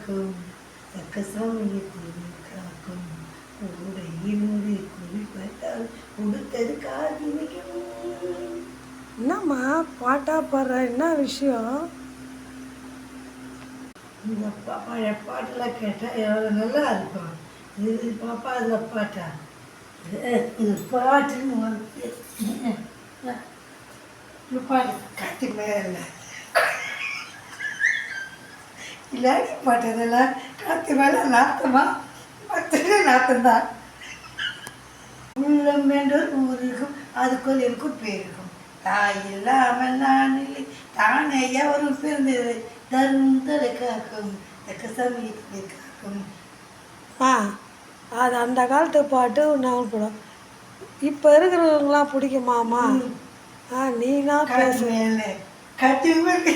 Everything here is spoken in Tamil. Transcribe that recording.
காக்கும் தக்க சமயத்தில் காக்கும் உடையினுடைய குறிப்பட்டால் கொடுத்தது காதினிக்கும். என்னம்மா பாட்டா பாடுற, என்ன விஷயம்? இந்த பழைய பாட்டெல்லாம் கேட்டால் எவ்வளோ நல்லா இருக்கும். இது பாப்பா அதில் பாட்டா இது பாட்டுன்னு வந்து பாட்டு கட்டி மேல இல்லாடி பாட்டதெல்லாம் காற்று மேலே நாத்தமா பத்து நாத்தம்தான். உள்ளம் என்ற ஊருக்கும் அதுக்குள் எனக்கும் பேருக்கும் தாய் இல்லாமல் நான் இல்லை தானே எவரும் பிறந்தது தரும் தலை காக்கும் தக்க சமயத்தில் காக்கும். அது அந்த காலத்து பாட்டு நான் படம். இப்போ இருக்கிறவங்களாம் பிடிக்குமாம்மா? நீ தான் பேச கட்டி மேலே கட்டி மேலே